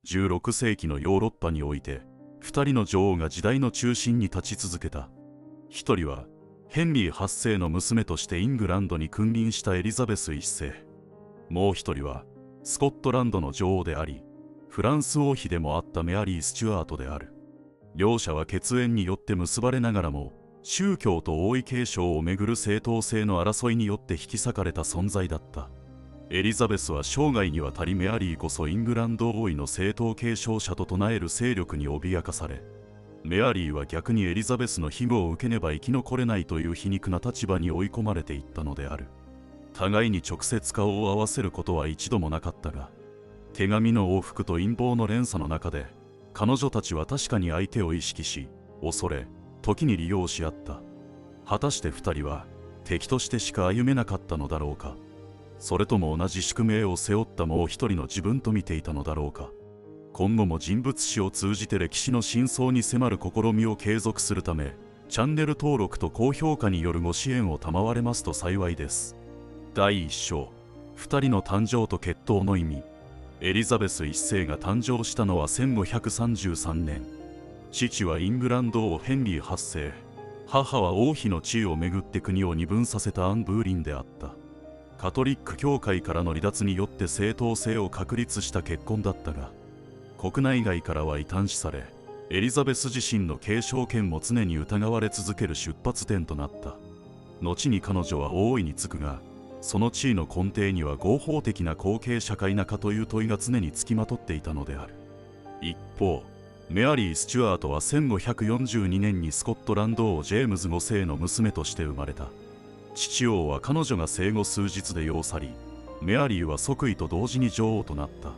16世紀のヨーロッパにおいて2人の女王が時代の中心に立ち続けた。1人はヘンリー8世の娘としてイングランドに君臨したエリザベス1世。もう1人はスコットランドの女王でありフランス王妃でもあったメアリー・スチュアートである。両者は血縁によって結ばれながらも宗教と王位継承をめぐる正当性の争いによって引き裂かれた存在だった。エリザベスは生涯にわたりメアリーこそイングランド王位の正当継承者と唱える勢力に脅かされ、メアリーは逆にエリザベスの庇護を受けねば生き残れないという皮肉な立場に追い込まれていったのである。互いに直接顔を合わせることは一度もなかったが、手紙の往復と陰謀の連鎖の中で彼女たちは確かに相手を意識し、恐れ、時に利用し合った。果たして二人は敵としてしか歩めなかったのだろうか。それとも同じ宿命を背負ったもう一人の自分と見ていたのだろうか。今後も人物史を通じて歴史の真相に迫る試みを継続するため、チャンネル登録と高評価によるご支援を賜れますと幸いです。第1章、二人の誕生と血統の意味。エリザベス1世が誕生したのは1533年。父はイングランド王ヘンリー8世、母は王妃の地位をめぐって国を二分させたアン・ブーリンであった。カトリック教会からの離脱によって正当性を確立した結婚だったが、国内外からは異端視され、エリザベス自身の継承権も常に疑われ続ける出発点となった。後に彼女は王位に就くが、その地位の根底には合法的な後継者か否かという問いが常につきまとっていたのである。一方、メアリー・スチュアートは1542年にスコットランド王ジェームズ5世の娘として生まれた。父王は彼女が生後数日で世を去り、メアリーは即位と同時に女王となった。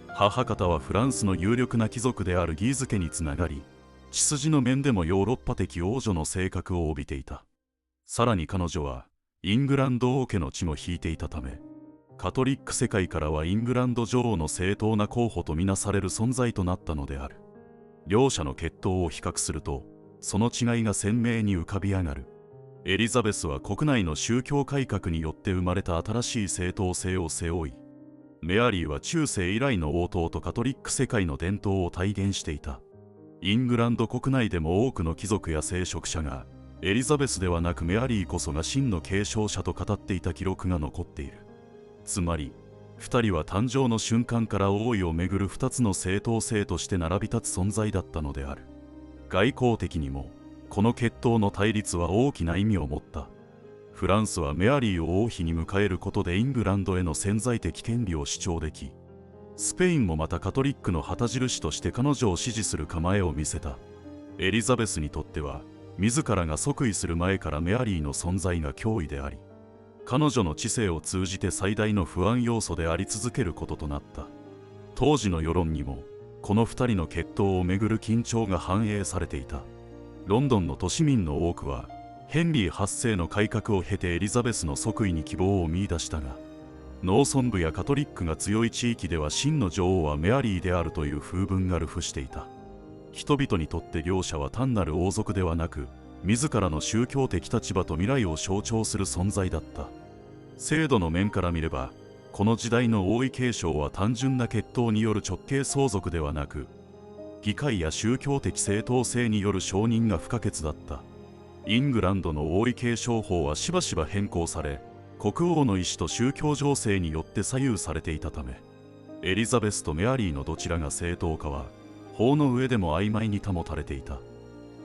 母方はフランスの有力な貴族であるギーズ家につながり、血筋の面でもヨーロッパ的王女の性格を帯びていた。さらに彼女はイングランド王家の血も引いていたため、カトリック世界からはイングランド女王の正当な候補とみなされる存在となったのである。両者の血統を比較すると、その違いが鮮明に浮かび上がる。エリザベスは国内の宗教改革によって生まれた新しい正当性を背負い、メアリーは中世以来の王党とカトリック世界の伝統を体現していた。イングランド国内でも多くの貴族や聖職者が、エリザベスではなくメアリーこそが真の継承者と語っていた記録が残っている。つまり、二人は誕生の瞬間から王位をめぐる二つの正当性として並び立つ存在だったのである。外交的にも、この血統の対立は大きな意味を持った。フランスはメアリーを王妃に迎えることでイングランドへの潜在的権利を主張でき、スペインもまたカトリックの旗印として彼女を支持する構えを見せた。エリザベスにとっては、自らが即位する前からメアリーの存在が脅威であり、彼女の知性を通じて最大の不安要素であり続けることとなった。当時の世論にも、この二人の血統をめぐる緊張が反映されていた。ロンドンの都市民の多くは、ヘンリー8世の改革を経てエリザベスの即位に希望を見出したが、農村部やカトリックが強い地域では真の女王はメアリーであるという風聞が流布していた。人々にとって両者は単なる王族ではなく、自らの宗教的立場と未来を象徴する存在だった。制度の面から見れば、この時代の王位継承は単純な血統による直系相続ではなく、議会や宗教的正当性による承認が不可欠だった。イングランドの王位継承法はしばしば変更され、国王の意思と宗教情勢によって左右されていたため、エリザベスとメアリーのどちらが正当かは、法の上でも曖昧に保たれていた。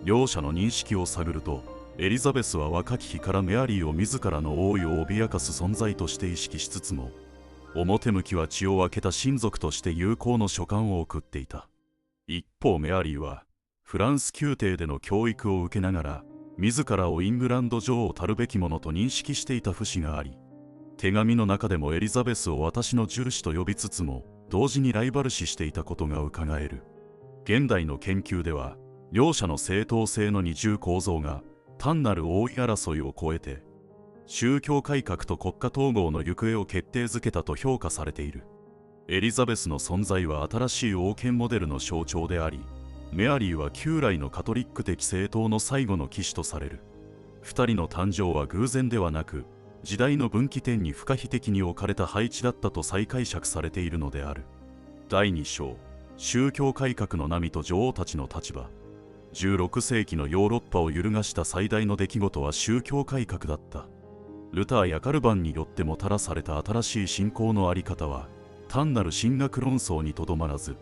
両者の認識を探ると、エリザベスは若き日からメアリーを自らの王位を脅かす存在として意識しつつも、表向きは血を分けた親族として友好の書簡を送っていた。一方メアリーは、フランス宮廷での教育を受けながら、自らをイングランド女王たるべきものと認識していた節があり、手紙の中でもエリザベスを私の従子と呼びつつも、同時にライバル視していたことがうかがえる。現代の研究では、両者の正当性の二重構造が単なる王位争いを超えて、宗教改革と国家統合の行方を決定づけたと評価されている。エリザベスの存在は新しい王権モデルの象徴であり、メアリーは旧来のカトリック的政党の最後の騎士とされる。二人の誕生は偶然ではなく、時代の分岐点に不可避的に置かれた配置だったと再解釈されているのである。第2章、宗教改革の波と女王たちの立場。16世紀のヨーロッパを揺るがした最大の出来事は宗教改革だった。ルターやカルバンによってもたらされた新しい信仰の在り方は、単なる神学論争にとどまらず、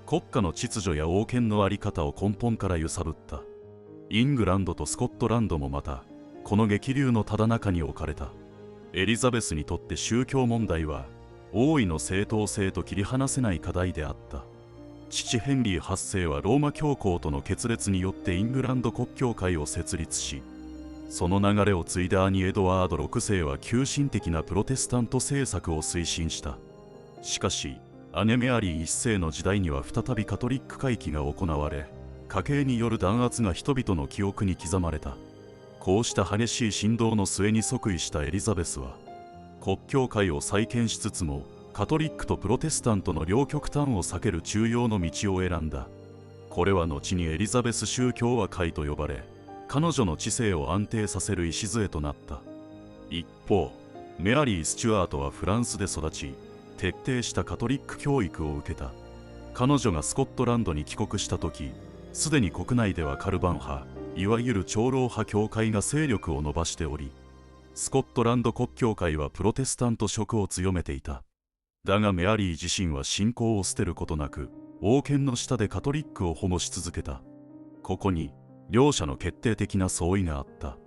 国家の秩序や王権の在り方を根本から揺さぶった。イングランドとスコットランドもまた、この激流のただ中に置かれた。エリザベスにとって宗教問題は、王位の正当性と切り離せない課題であった。父ヘンリー8世はローマ教皇との決裂によってイングランド国教会を設立し、その流れを継いだ兄エドワード6世は急進的なプロテスタント政策を推進した。しかし、姉メアリー1世の時代には再びカトリック回帰が行われ、家計による弾圧が人々の記憶に刻まれた。こうした激しい振動の末に即位したエリザベスは、国教会を再建しつつも、カトリックとプロテスタントの両極端を避ける中庸の道を選んだ。これは後にエリザベス宗教和会と呼ばれ、彼女の知性を安定させる礎となった。一方、メアリー・スチュアートはフランスで育ち、徹底したカトリック教育を受けた。彼女がスコットランドに帰国した時、すでに国内ではカルバン派、いわゆる長老派教会が勢力を伸ばしており、スコットランド国教会はプロテスタント色を強めていた。だがメアリー自身は信仰を捨てることなく、王権の下でカトリックを保護し続けた。ここに、両者の決定的な相違があった。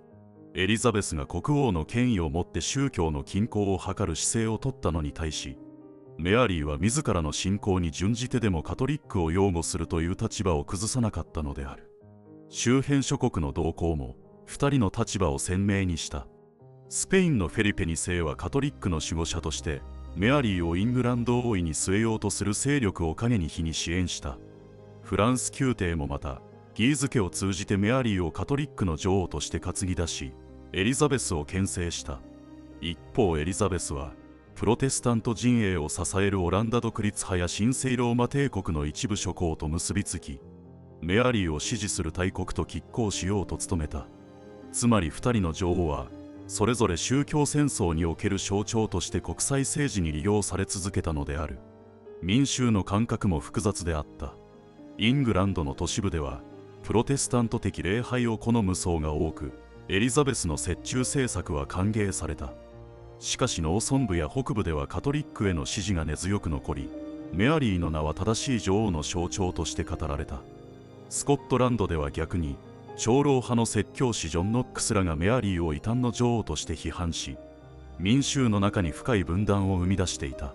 エリザベスが国王の権威をもって宗教の均衡を図る姿勢を取ったのに対し、メアリーは自らの信仰に準じてでもカトリックを擁護するという立場を崩さなかったのである。周辺諸国の動向も、二人の立場を鮮明にした。スペインのフェリペ2世はカトリックの守護者として、メアリーをイングランド王位に据えようとする勢力を陰に日に支援した。フランス宮廷もまた、ギーズ家を通じてメアリーをカトリックの女王として担ぎ出し、エリザベスを牽制した。一方エリザベスは、プロテスタント陣営を支えるオランダ独立派や神聖ローマ帝国の一部諸侯と結びつき、メアリーを支持する大国と拮抗しようと努めた。つまり二人の女王は、それぞれ宗教戦争における象徴として国際政治に利用され続けたのである。民衆の感覚も複雑であった。イングランドの都市部では、プロテスタント的礼拝を好む層が多く、エリザベスの折衷政策は歓迎された。しかし農村部や北部ではカトリックへの支持が根強く残り、メアリーの名は正しい女王の象徴として語られた。スコットランドでは逆に、長老派の説教師ジョン・ノックスらがメアリーを異端の女王として批判し、民衆の中に深い分断を生み出していた。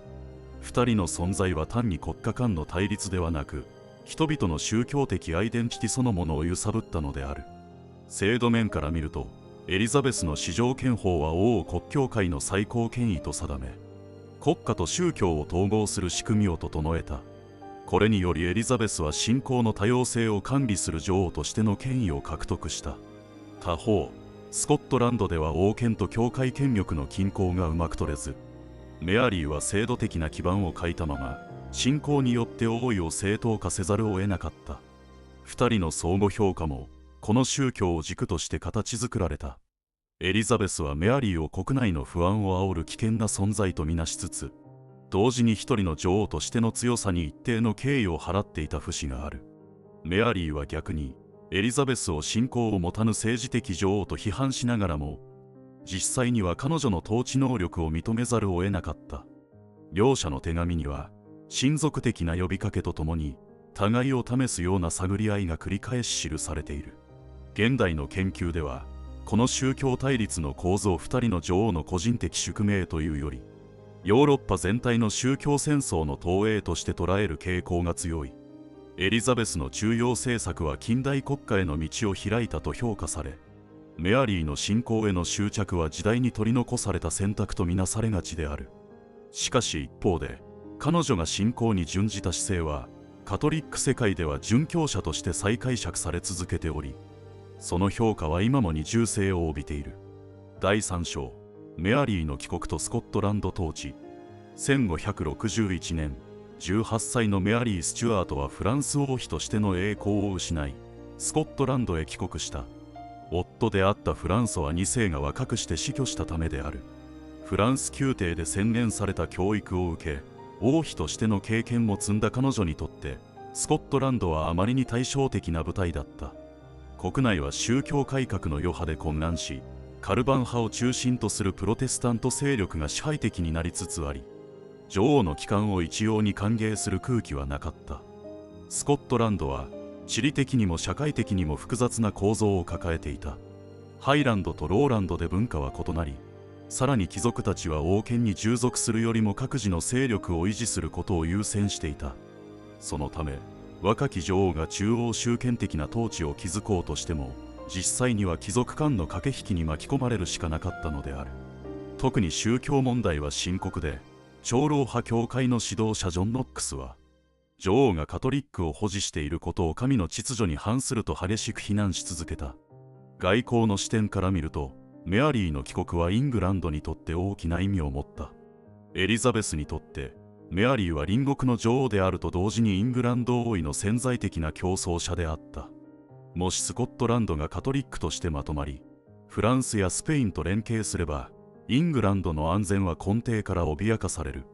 二人の存在は単に国家間の対立ではなく、人々の宗教的アイデンティティそのものを揺さぶったのである。制度面から見ると、エリザベスの至上憲法は王を国教会の最高権威と定め、国家と宗教を統合する仕組みを整えた。これによりエリザベスは信仰の多様性を管理する女王としての権威を獲得した。他方、スコットランドでは王権と教会権力の均衡がうまく取れず、メアリーは制度的な基盤を欠いたまま、信仰によって王位を正当化せざるを得なかった。二人の相互評価も、この宗教を軸として形作られた。エリザベスはメアリーを国内の不安を煽る危険な存在とみなしつつ、同時に一人の女王としての強さに一定の敬意を払っていた節がある。メアリーは逆に、エリザベスを信仰を持たぬ政治的女王と批判しながらも、実際には彼女の統治能力を認めざるを得なかった。両者の手紙には、親族的な呼びかけとともに、互いを試すような探り合いが繰り返し記されている。現代の研究では、この宗教対立の構造二人の女王の個人的宿命というより、ヨーロッパ全体の宗教戦争の投影として捉える傾向が強い。エリザベスの中庸政策は近代国家への道を開いたと評価され、メアリーの信仰への執着は時代に取り残された選択とみなされがちである。しかし一方で、彼女が信仰に準じた姿勢は、カトリック世界では殉教者として再解釈され続けており、その評価は今も二重性を帯びている。第3章、メアリーの帰国とスコットランド統治。1561年、18歳のメアリー・スチュアートはフランス王妃としての栄光を失い、スコットランドへ帰国した。夫であったフランソワ2世が若くして死去したためである。フランス宮廷で洗練された教育を受け、王妃としての経験も積んだ彼女にとって、スコットランドはあまりに対照的な舞台だった。国内は宗教改革の余波で混乱し、カルバン派を中心とするプロテスタント勢力が支配的になりつつあり、女王の帰還を一様に歓迎する空気はなかった。スコットランドは地理的にも社会的にも複雑な構造を抱えていた。ハイランドとローランドで文化は異なり、さらに貴族たちは王権に従属するよりも各自の勢力を維持することを優先していた。そのため若き女王が中央集権的な統治を築こうとしても、実際には貴族間の駆け引きに巻き込まれるしかなかったのである。特に宗教問題は深刻で、長老派教会の指導者ジョン・ノックスは女王がカトリックを保持していることを神の秩序に反すると激しく非難し続けた。外交の視点から見ると、メアリーの帰国はイングランドにとって大きな意味を持った。エリザベスにとってメアリーは隣国の女王であると同時にイングランド王位の潜在的な競争者であった。もしスコットランドがカトリックとしてまとまり、フランスやスペインと連携すれば、イングランドの安全は根底から脅かされる。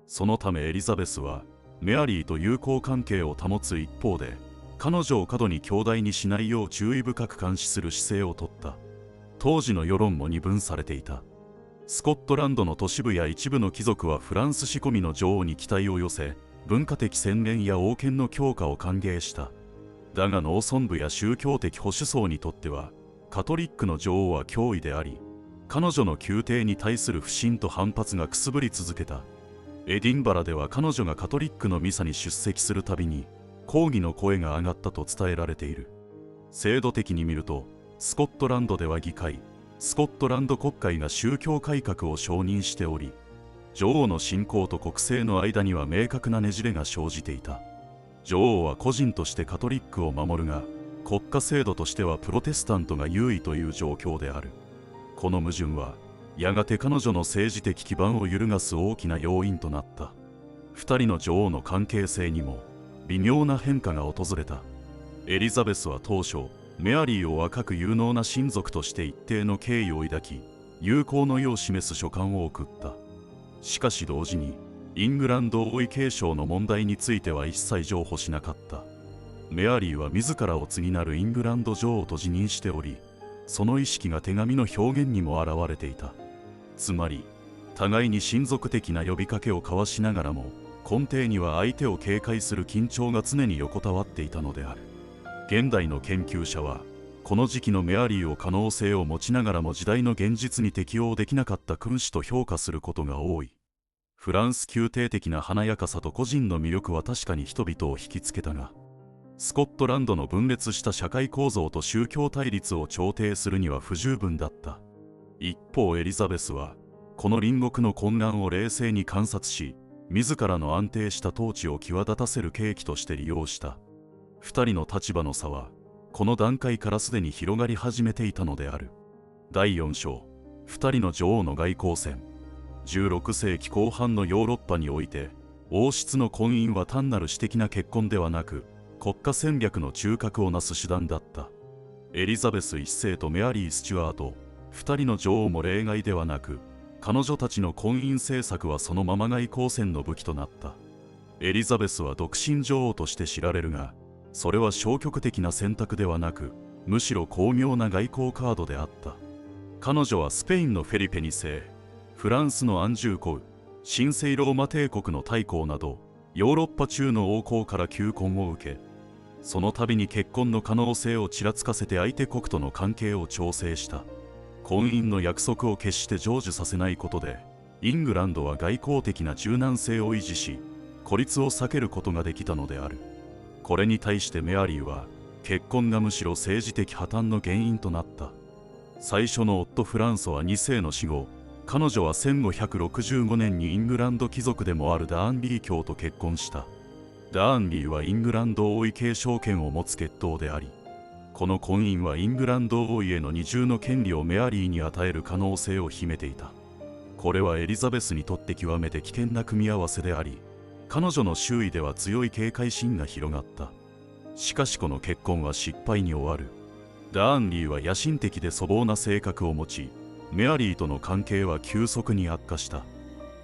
そのためエリザベスはメアリーと友好関係を保つ一方で、彼女を過度に強大にしないよう注意深く監視する姿勢をとった。当時の世論も二分されていた。スコットランドの都市部や一部の貴族はフランス仕込みの女王に期待を寄せ、文化的洗練や王権の強化を歓迎した。だが農村部や宗教的保守層にとっては、カトリックの女王は脅威であり、彼女の宮廷に対する不信と反発がくすぶり続けた。エディンバラでは彼女がカトリックのミサに出席するたびに抗議の声が上がったと伝えられている。制度的に見ると、スコットランドでは議会、スコットランド国会が宗教改革を承認しており、女王の信仰と国政の間には明確なねじれが生じていた。女王は個人としてカトリックを守るが、国家制度としてはプロテスタントが優位という状況である。この矛盾はやがて彼女の政治的基盤を揺るがす大きな要因となった。二人の女王の関係性にも微妙な変化が訪れた。エリザベスは当初メアリーを若く有能な親族として一定の敬意を抱き、友好の意を示す書簡を送った。しかし同時にイングランド王位継承の問題については一切譲歩しなかった。メアリーは自らを次なるイングランド女王と自認しており、その意識が手紙の表現にも表れていた。つまり互いに親族的な呼びかけを交わしながらも、根底には相手を警戒する緊張が常に横たわっていたのである。現代の研究者はこの時期のメアリーを可能性を持ちながらも時代の現実に適応できなかった君主と評価することが多い。フランス宮廷的な華やかさと個人の魅力は確かに人々を引きつけたが、スコットランドの分裂した社会構造と宗教対立を調停するには不十分だった。一方エリザベスはこの隣国の混乱を冷静に観察し、自らの安定した統治を際立たせる契機として利用した。二人の立場の差はこの段階からすでに広がり始めていたのである。第4章、二人の女王の外交戦。16世紀後半のヨーロッパにおいて、王室の婚姻は単なる私的な結婚ではなく、国家戦略の中核をなす手段だった。エリザベス一世とメアリー・スチュアート、二人の女王も例外ではなく、彼女たちの婚姻政策はそのまま外交戦の武器となった。エリザベスは独身女王として知られるが、それは消極的な選択ではなく、むしろ巧妙な外交カードであった。彼女はスペインのフェリペ2世、フランスのアンジュー公、神聖ローマ帝国の大公など、ヨーロッパ中の王侯から求婚を受け、その度に結婚の可能性をちらつかせて相手国との関係を調整した。婚姻の約束を決して成就させないことで、イングランドは外交的な柔軟性を維持し、孤立を避けることができたのである。これに対してメアリーは、結婚がむしろ政治的破綻の原因となった。最初の夫フランソは2世の死後、彼女は1565年にイングランド貴族でもあるダーンビー卿と結婚した。ダーンビーはイングランド王位継承権を持つ血統であり、この婚姻はイングランド王位への二重の権利をメアリーに与える可能性を秘めていた。これはエリザベスにとって極めて危険な組み合わせであり、彼女の周囲では強い警戒心が広がった。しかしこの結婚は失敗に終わる。ダーンリーは野心的で粗暴な性格を持ち、メアリーとの関係は急速に悪化した。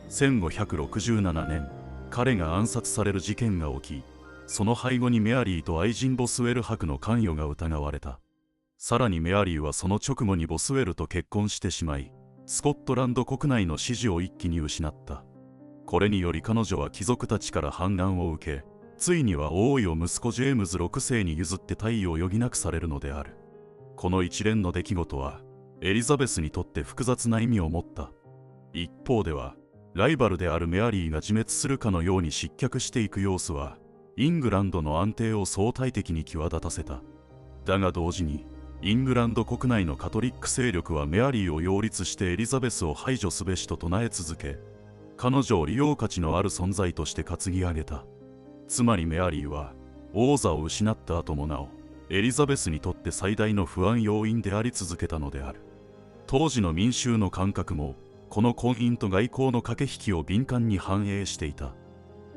1567年、彼が暗殺される事件が起き、その背後にメアリーと愛人ボスウェル伯の関与が疑われた。さらにメアリーはその直後にボスウェルと結婚してしまい、スコットランド国内の支持を一気に失った。これにより彼女は貴族たちから反乱を受け、ついには王位を息子ジェームズ6世に譲って退位を余儀なくされるのである。この一連の出来事はエリザベスにとって複雑な意味を持った。一方ではライバルであるメアリーが自滅するかのように失脚していく様子はイングランドの安定を相対的に際立たせた。だが同時にイングランド国内のカトリック勢力はメアリーを擁立してエリザベスを排除すべしと唱え続け、彼女を利用価値のある存在として担ぎ上げた。つまりメアリーは王座を失った後もなおエリザベスにとって最大の不安要因であり続けたのである。当時の民衆の感覚もこの婚姻と外交の駆け引きを敏感に反映していた。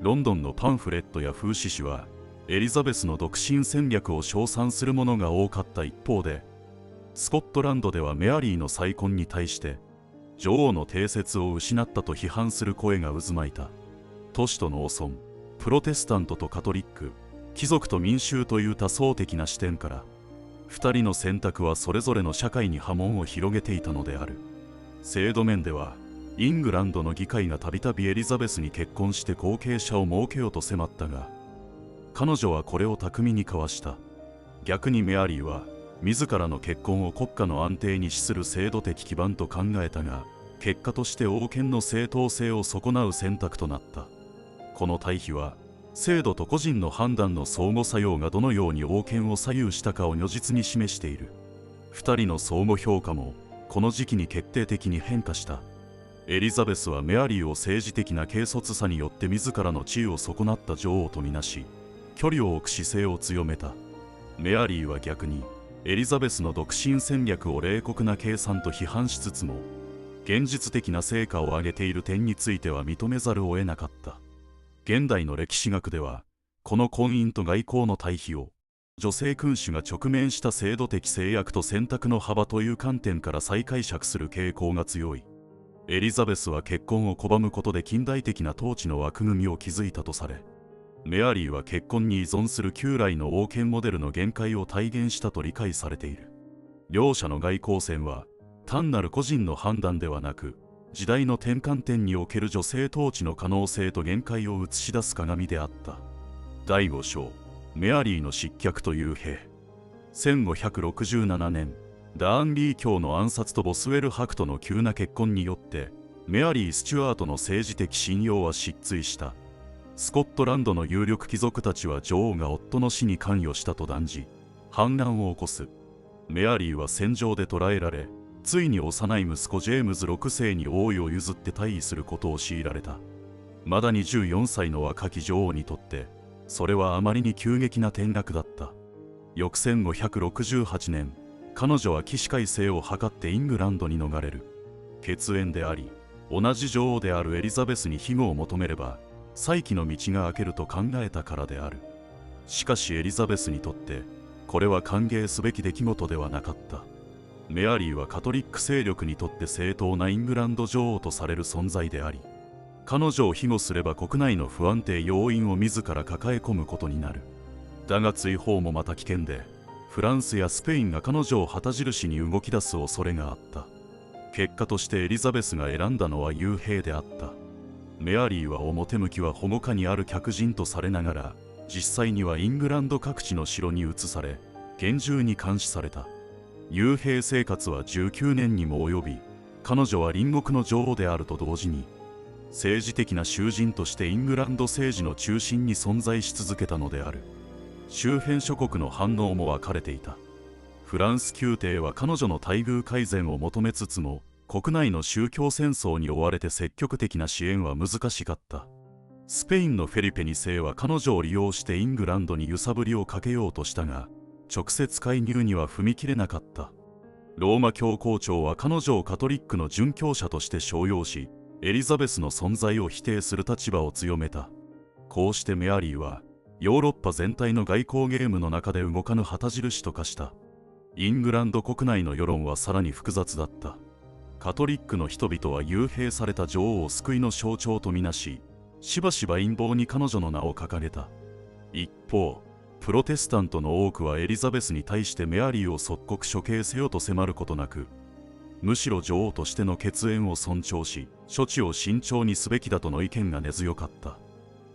ロンドンのパンフレットや風刺誌はエリザベスの独身戦略を称賛するものが多かった一方で、スコットランドではメアリーの再婚に対して女王の定説を失ったと批判する声が渦巻いた。都市と農村、プロテスタントとカトリック、貴族と民衆という多層的な視点から2人の選択はそれぞれの社会に波紋を広げていたのである。制度面ではイングランドの議会がたびたびエリザベスに結婚して後継者を設けようと迫ったが、彼女はこれを巧みにかわした。逆にメアリーは自らの結婚を国家の安定に資する制度的基盤と考えたが、結果として王権の正当性を損なう選択となった。この対比は制度と個人の判断の相互作用がどのように王権を左右したかを如実に示している。2人の相互評価もこの時期に決定的に変化した。エリザベスはメアリーを政治的な軽率さによって自らの地位を損なった女王とみなし、距離を置く姿勢を強めた。メアリーは逆にエリザベスの独身戦略を冷酷な計算と批判しつつも、現実的な成果を上げている点については認めざるを得なかった。現代の歴史学ではこの婚姻と外交の対比を女性君主が直面した制度的制約と選択の幅という観点から再解釈する傾向が強い。エリザベスは結婚を拒むことで近代的な統治の枠組みを築いたとされ、メアリーは結婚に依存する旧来の王権モデルの限界を体現したと理解されている。両者の外交戦は単なる個人の判断ではなく、時代の転換点における女性統治の可能性と限界を映し出す鏡であった。第5章、メアリーの失脚と幽閉。1567年、ダーンリー卿の暗殺とボスウェル伯との急な結婚によってメアリー・スチュアートの政治的信用は失墜した。スコットランドの有力貴族たちは女王が夫の死に関与したと断じ、反乱を起こす。メアリーは戦場で捕らえられ、ついに幼い息子ジェームズ6世に王位を譲って退位することを強いられた。まだ24歳の若き女王にとってそれはあまりに急激な転落だった。翌1568年、彼女は起死回生を図ってイングランドに逃れる。血縁であり同じ女王であるエリザベスに庇護を求めれば再起の道が開けると考えたからである。しかしエリザベスにとってこれは歓迎すべき出来事ではなかった。メアリーはカトリック勢力にとって正当なイングランド女王とされる存在であり、彼女を庇護すれば国内の不安定要因を自ら抱え込むことになる。だが追放もまた危険で、フランスやスペインが彼女を旗印に動き出す恐れがあった。結果としてエリザベスが選んだのは幽閉であった。メアリーは表向きは保護下にある客人とされながら、実際にはイングランド各地の城に移され厳重に監視された。幽閉生活は19年にも及び、彼女は隣国の女王であると同時に政治的な囚人としてイングランド政治の中心に存在し続けたのである。周辺諸国の反応も分かれていた。フランス宮廷は彼女の待遇改善を求めつつも、国内の宗教戦争に追われて積極的な支援は難しかった。スペインのフェリペ2世は彼女を利用してイングランドに揺さぶりをかけようとしたが、直接介入には踏み切れなかった。ローマ教皇庁は彼女をカトリックの殉教者として商用し、エリザベスの存在を否定する立場を強めた。こうしてメアリーはヨーロッパ全体の外交ゲームの中で動かぬ旗印と化した。イングランド国内の世論はさらに複雑だった。カトリックの人々は幽閉された女王を救いの象徴とみなし、しばしば陰謀に彼女の名を掲げた。一方、プロテスタントの多くはエリザベスに対してメアリーを即刻処刑せよと迫ることなく、むしろ女王としての血縁を尊重し、処置を慎重にすべきだとの意見が根強かった。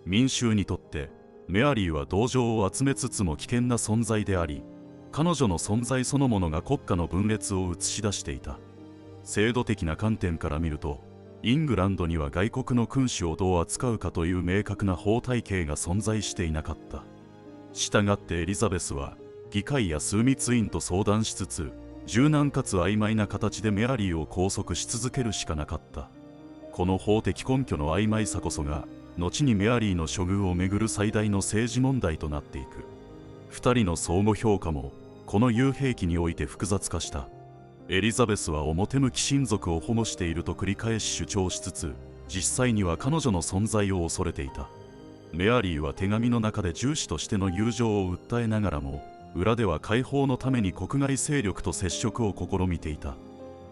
民衆にとってメアリーは同情を集めつつも危険な存在であり、彼女の存在そのものが国家の分裂を映し出していた。制度的な観点から見ると、イングランドには外国の君主をどう扱うかという明確な法体系が存在していなかった。したがってエリザベスは議会や枢密院と相談しつつ、柔軟かつ曖昧な形でメアリーを拘束し続けるしかなかった。この法的根拠の曖昧さこそが後にメアリーの処遇をめぐる最大の政治問題となっていく。二人の相互評価もこの幽閉期において複雑化した。エリザベスは表向き親族を保護していると繰り返し主張しつつ、実際には彼女の存在を恐れていた。メアリーは手紙の中で重視としての友情を訴えながらも、裏では解放のために国外勢力と接触を試みていた。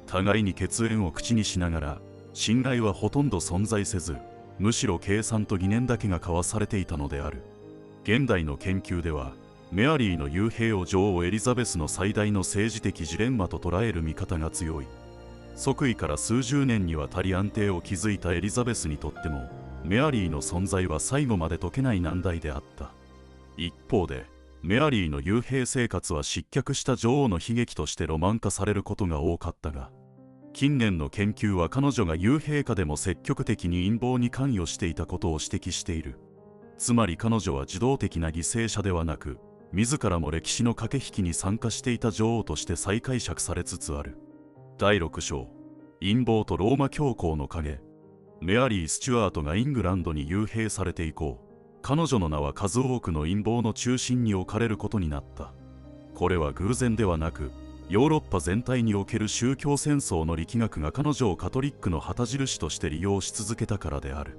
互いに血縁を口にしながら、信頼はほとんど存在せず、むしろ計算と疑念だけが交わされていたのである。現代の研究では、メアリーの幽閉を女王エリザベスの最大の政治的ジレンマと捉える見方が強い。即位から数十年にわたり安定を築いたエリザベスにとっても、メアリーの存在は最後まで解けない難題であった。一方で、メアリーの幽閉生活は失脚した女王の悲劇としてロマン化されることが多かったが、近年の研究は彼女が幽閉下でも積極的に陰謀に関与していたことを指摘している。つまり彼女は受動的な犠牲者ではなく、自らも歴史の駆け引きに参加していた女王として再解釈されつつある。第6章、陰謀とローマ教皇の影。メアリー・スチュアートがイングランドに幽閉されて以降、彼女の名は数多くの陰謀の中心に置かれることになった。これは偶然ではなく、ヨーロッパ全体における宗教戦争の力学が彼女をカトリックの旗印として利用し続けたからである。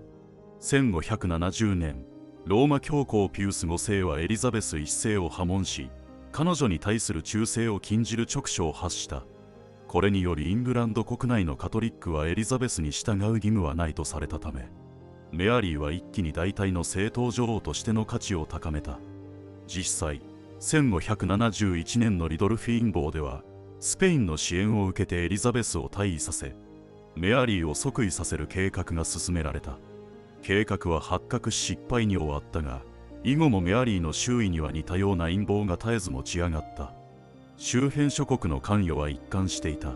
1570年、ローマ教皇ピウス5世はエリザベス1世を破門し、彼女に対する忠誠を禁じる勅書を発した。これによりイングランド国内のカトリックはエリザベスに従う義務はないとされたため、メアリーは一気に代替の正統女王としての価値を高めた。実際、1571年のリドルフィ陰謀では、スペインの支援を受けてエリザベスを退位させ、メアリーを即位させる計画が進められた。計画は発覚し失敗に終わったが、以後もメアリーの周囲には似たような陰謀が絶えず持ち上がった。周辺諸国の関与は一貫していた。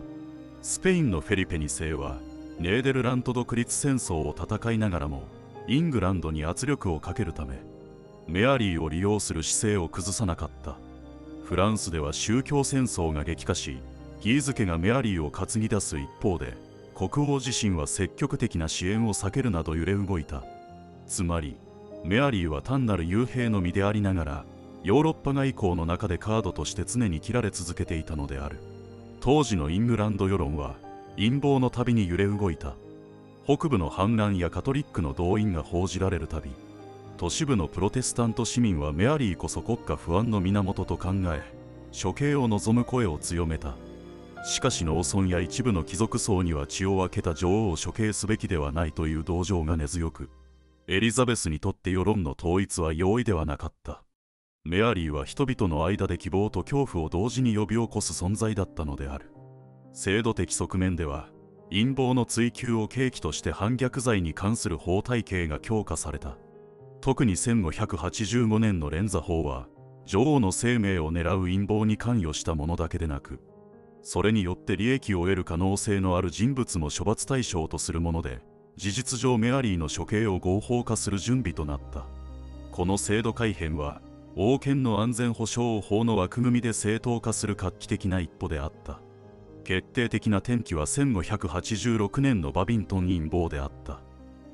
スペインのフェリペ2世は、ネーデルラント独立戦争を戦いながらも、イングランドに圧力をかけるため、メアリーを利用する姿勢を崩さなかった。フランスでは宗教戦争が激化し、ギーズ家がメアリーを担ぎ出す一方で、国王自身は積極的な支援を避けるなど揺れ動いた。つまり、メアリーは単なる幽閉の身でありながら、ヨーロッパ外交の中でカードとして常に切られ続けていたのである。当時のイングランド世論は、陰謀のたびに揺れ動いた。北部の反乱やカトリックの動員が報じられるたび、都市部のプロテスタント市民はメアリーこそ国家不安の源と考え、処刑を望む声を強めた。しかし農村や一部の貴族層には血を分けた女王を処刑すべきではないという同情が根強く、エリザベスにとって世論の統一は容易ではなかった。メアリーは人々の間で希望と恐怖を同時に呼び起こす存在だったのである。制度的側面では、陰謀の追及を契機として反逆罪に関する法体系が強化された。特に1585年の連座法は、女王の生命を狙う陰謀に関与したものだけでなく、それによって利益を得る可能性のある人物も処罰対象とするもので、事実上メアリーの処刑を合法化する準備となった。この制度改変は、王権の安全保障を法の枠組みで正当化する画期的な一歩であった。決定的な転機は1586年のバビントン陰謀であった。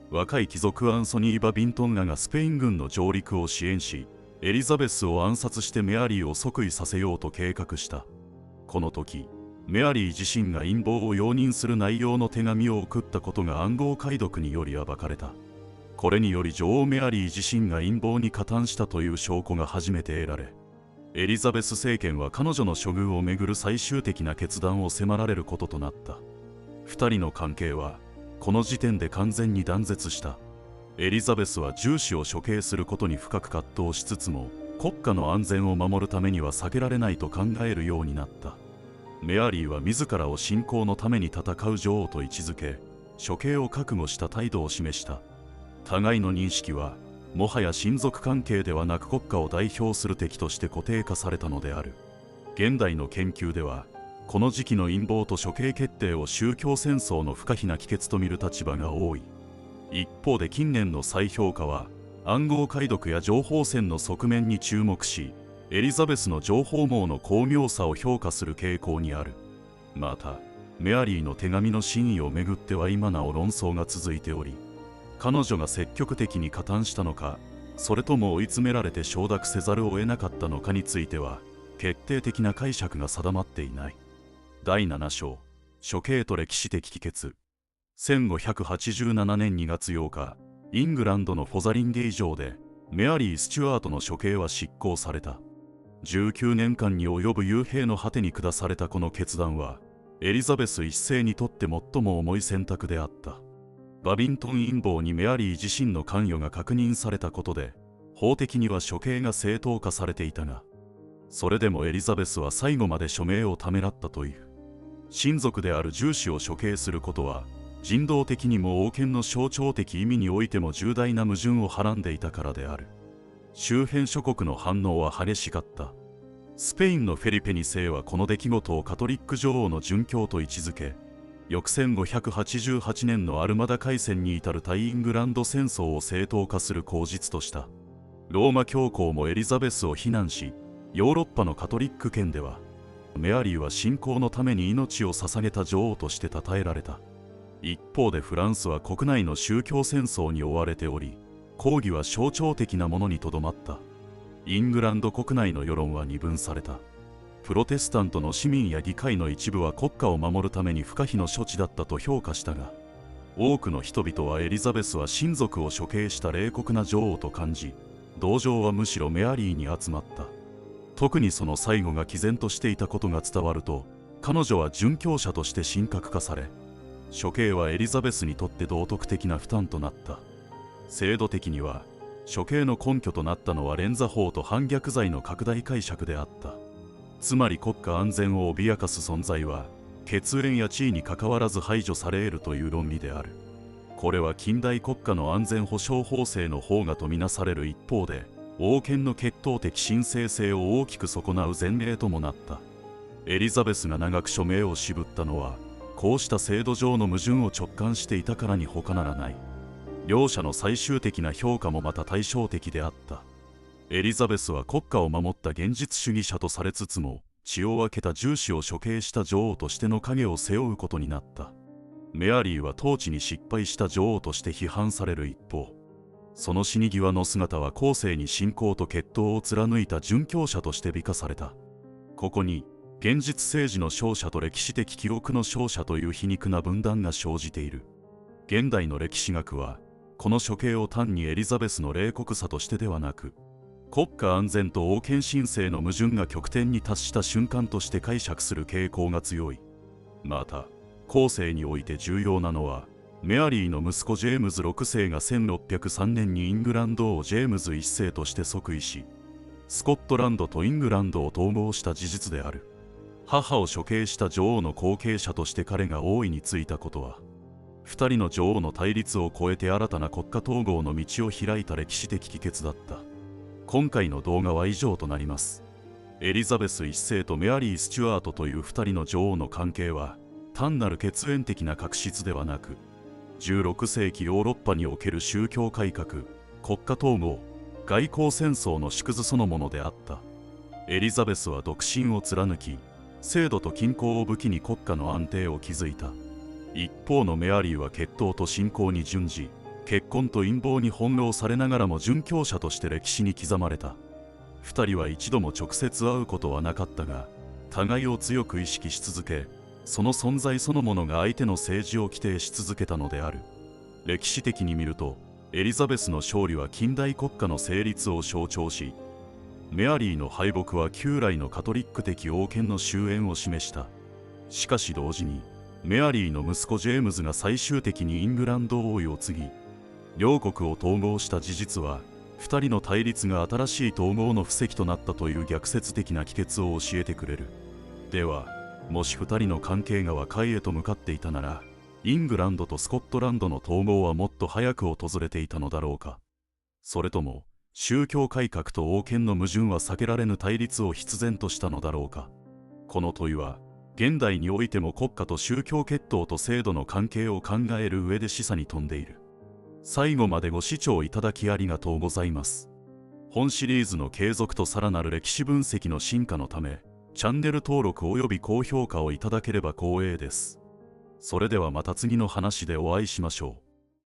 若い貴族アンソニー・バビントンらがスペイン軍の上陸を支援し、エリザベスを暗殺してメアリーを即位させようと計画した。この時、メアリー自身が陰謀を容認する内容の手紙を送ったことが暗号解読により暴かれた。これにより女王メアリー自身が陰謀に加担したという証拠が初めて得られ、エリザベス政権は彼女の処遇をめぐる最終的な決断を迫られることとなった。二人の関係はこの時点で完全に断絶した。エリザベスは銃士を処刑することに深く葛藤しつつも、国家の安全を守るためには避けられないと考えるようになった。メアリーは自らを信仰のために戦う女王と位置づけ、処刑を覚悟した態度を示した。互いの認識はもはや親族関係ではなく国家を代表する敵として固定化されたのである。現代の研究ではこの時期の陰謀と処刑決定を宗教戦争の不可避な帰結と見る立場が多い。一方で近年の再評価は暗号解読や情報戦の側面に注目し、エリザベスの情報網の巧妙さを評価する傾向にある。またメアリーの手紙の真意をめぐっては今なお論争が続いており、彼女が積極的に加担したのか、それとも追い詰められて承諾せざるを得なかったのかについては決定的な解釈が定まっていない。第7章、処刑と歴史的帰結。1587年2月8日、イングランドのフォザリンゲイ城でメアリー・スチュアートの処刑は執行された。19年間に及ぶ幽閉の果てに下されたこの決断は、エリザベス一世にとって最も重い選択であった。バビントン陰謀にメアリー自身の関与が確認されたことで、法的には処刑が正当化されていたが、それでもエリザベスは最後まで署名をためらったという。親族である銃士を処刑することは、人道的にも王権の象徴的意味においても重大な矛盾をはらんでいたからである。周辺諸国の反応は激しかった。スペインのフェリペ2世はこの出来事をカトリック女王の殉教と位置づけ、翌1588年のアルマダ海戦に至る対イングランド戦争を正当化する口実とした。ローマ教皇もエリザベスを非難し、ヨーロッパのカトリック圏では、メアリーは信仰のために命を捧げた女王として称えられた。一方でフランスは国内の宗教戦争に追われており、抗議は象徴的なものにとどまった。イングランド国内の世論は二分された。プロテスタントの市民や議会の一部は国家を守るために不可避の処置だったと評価したが、多くの人々はエリザベスは親族を処刑した冷酷な女王と感じ、同情はむしろメアリーに集まった。特にその最後が毅然としていたことが伝わると、彼女は殉教者として神格化され、処刑はエリザベスにとって道徳的な負担となった。制度的には処刑の根拠となったのは連座法と反逆罪の拡大解釈であった。つまり国家安全を脅かす存在は血縁や地位にかかわらず排除され得るという論理である。これは近代国家の安全保障法制の方がとみなされる一方で、王権の血統的神聖性を大きく損なう前例ともなった。エリザベスが長く署名を渋ったのは、こうした制度上の矛盾を直感していたからに他ならない。両者の最終的な評価もまた対照的であった。エリザベスは国家を守った現実主義者とされつつも、血を分けた銃士を処刑した女王としての影を背負うことになった。メアリーは統治に失敗した女王として批判される一方、その死に際の姿は後世に信仰と血統を貫いた殉教者として美化された。ここに現実政治の勝者と歴史的記憶の勝者という皮肉な分断が生じている。現代の歴史学はこの処刑を単にエリザベスの冷酷さとしてではなく、国家安全と王権神聖の矛盾が極点に達した瞬間として解釈する傾向が強い。また後世において重要なのは、メアリーの息子ジェームズ6世が1603年にイングランド王ジェームズ1世として即位し、スコットランドとイングランドを統合した事実である。母を処刑した女王の後継者として彼が王位に就いたことは、2人の女王の対立を超えて新たな国家統合の道を開いた歴史的帰結だった。今回の動画は以上となります。エリザベス1世とメアリー・スチュアートという2人の女王の関係は、単なる血縁的な確執ではなく、16世紀ヨーロッパにおける宗教改革、国家統合、外交戦争の縮図そのものであった。エリザベスは独身を貫き、制度と均衡を武器に国家の安定を築いた。一方のメアリーは血統と信仰に準じ、結婚と陰謀に翻弄されながらも殉教者として歴史に刻まれた。二人は一度も直接会うことはなかったが、互いを強く意識し続け、その存在そのものが相手の政治を規定し続けたのである。歴史的に見ると、エリザベスの勝利は近代国家の成立を象徴し、メアリーの敗北は旧来のカトリック的王権の終焉を示した。しかし同時に、メアリーの息子ジェームズが最終的にイングランド王位を継ぎ、両国を統合した事実は、2人の対立が新しい統合の布石となったという逆説的な帰結を教えてくれる。では、もし2人の関係が和解へと向かっていたなら、イングランドとスコットランドの統合はもっと早く訪れていたのだろうか。それとも、宗教改革と王権の矛盾は避けられぬ対立を必然としたのだろうか。この問いは、現代においても国家と宗教血統と制度の関係を考える上で示唆に富んでいる。最後までご視聴いただきありがとうございます。本シリーズの継続とさらなる歴史分析の進化のため、チャンネル登録および高評価をいただければ光栄です。それではまた次の話でお会いしましょう。